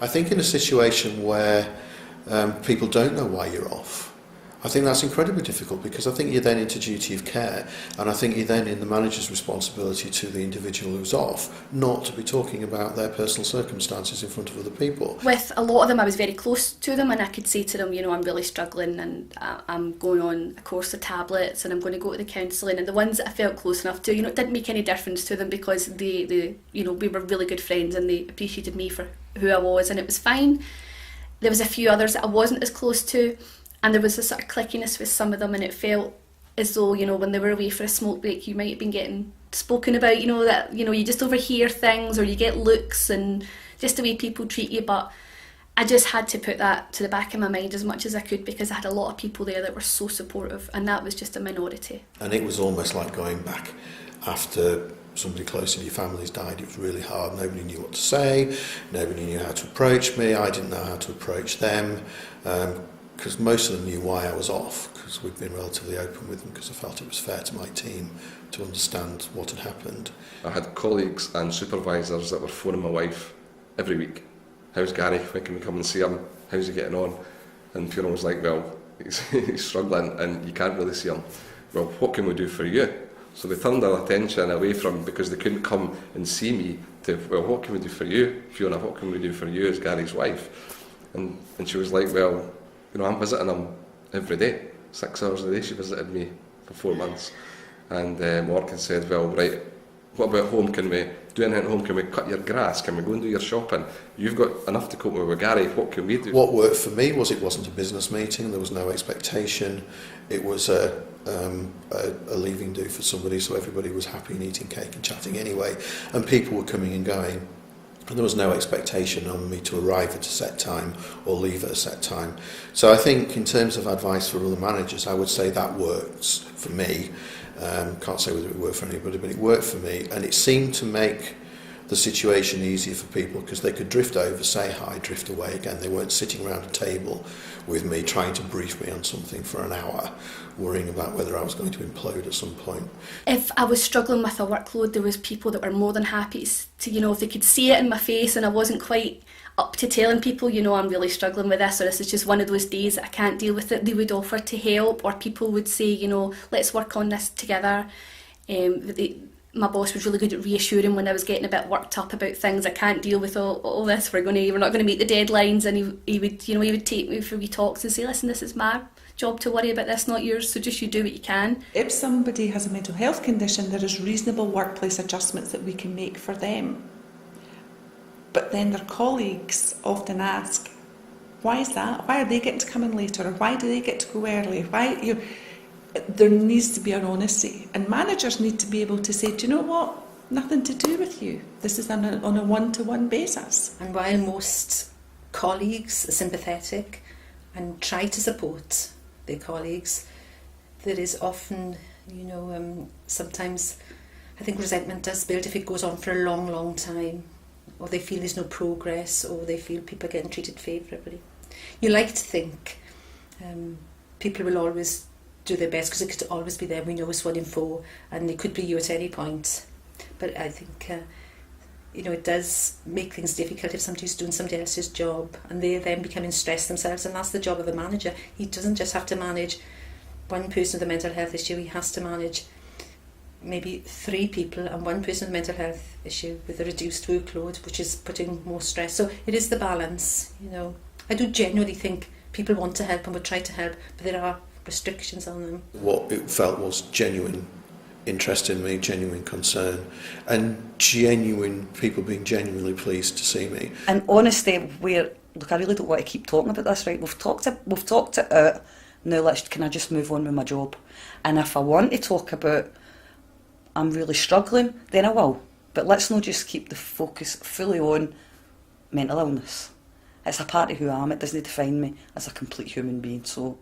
I think in a situation where people don't know why you're off, I think that's incredibly difficult, because I think you're then into duty of care, and I think you're then in the manager's responsibility to the individual who's off not to be talking about their personal circumstances in front of other people. With a lot of them I was very close to them, and I could say to them, you know, I'm really struggling and I'm going on a course of tablets and I'm going to go to the counselling. And the ones that I felt close enough to, you know, it didn't make any difference to them, because they you know, we were really good friends and they appreciated me for who I was, and it was fine. There was a few others that I wasn't as close to, and there was a sort of clickiness with some of them, and it felt as though, you know, when they were away for a smoke break, you might have been getting spoken about, you know, that, you know, you just overhear things or you get looks and just the way people treat you. But I just had to put that to the back of my mind as much as I could, because I had a lot of people there that were so supportive, and that was just a minority. And it was almost like going back after somebody close in your family's died. It was really hard. Nobody knew what to say. Nobody knew how to approach me. I didn't know how to approach them. Because most of them knew why I was off, because we'd been relatively open with them, because I felt it was fair to my team to understand what had happened. I had colleagues and supervisors that were phoning my wife every week. How's Gary? When can we come and see him? How's he getting on? And Fiona was like, well, he's struggling and you can't really see him. Well, what can we do for you? So they turned their attention away from, because they couldn't come and see me, to, well, what can we do for you, Fiona? What can we do for you as Gary's wife? And she was like, well, you know, I'm visiting him every day, 6 hours a day. She visited me for 4 months. And Morgan said, well, right, what about home? Can we do anything at home? Can we cut your grass? Can we go and do your shopping? You've got enough to cope with Gary. What can we do? What worked for me was, it wasn't a business meeting. There was no expectation. It was a leaving do for somebody, so everybody was happy and eating cake and chatting anyway. And people were coming and going. And there was no expectation on me to arrive at a set time or leave at a set time. So I think in terms of advice for other managers, I would say that works for me. Can't say whether it worked for anybody, but it worked for me. And it seemed to make the situation easier for people, because they could drift over, say hi, drift away again. They weren't sitting around a table with me trying to brief me on something for an hour, worrying about whether I was going to implode at some point. If I was struggling with a workload, there was people that were more than happy to, you know, if they could see it in my face and I wasn't quite up to telling people, you know, I'm really struggling with this, or this is just one of those days that I can't deal with it, they would offer to help, or people would say, you know, let's work on this together. My boss was really good at reassuring when I was getting a bit worked up about things. I can't deal with all this. We're not going to meet the deadlines. And he would take me for wee talks and say, listen, this is my job to worry about this, not yours. So just you do what you can. If somebody has a mental health condition, there is reasonable workplace adjustments that we can make for them. But then their colleagues often ask, why is that? Why are they getting to come in later? Or why do they get to go early? There needs to be an honesty, and managers need to be able to say, do you know what, nothing to do with you, this is on a one-to-one basis. And while most colleagues are sympathetic and try to support their colleagues, there is often, you know, sometimes I think resentment does build if it goes on for a long, long time, or they feel there's no progress, or they feel people are getting treated favourably. You like to think people will always do their best, because it could always be them. We know it's 1 in 4, and it could be you at any point. But I think, you know, it does make things difficult if somebody's doing somebody else's job and they're then becoming stressed themselves, and that's the job of a manager. He doesn't just have to manage one person with a mental health issue, he has to manage maybe 3 people and one person with a mental health issue with a reduced workload, which is putting more stress. So it is the balance, you know. I do genuinely think people want to help and would try to help, but there are restrictions on them. What it felt was genuine interest in me, genuine concern, and genuine people being genuinely pleased to see me. And honestly, look, I really don't want to keep talking about this, right? We've talked it out. Now can I just move on with my job? And if I want to talk about I'm really struggling, then I will. But let's not just keep the focus fully on mental illness. It's a part of who I am. It doesn't define me as a complete human being. So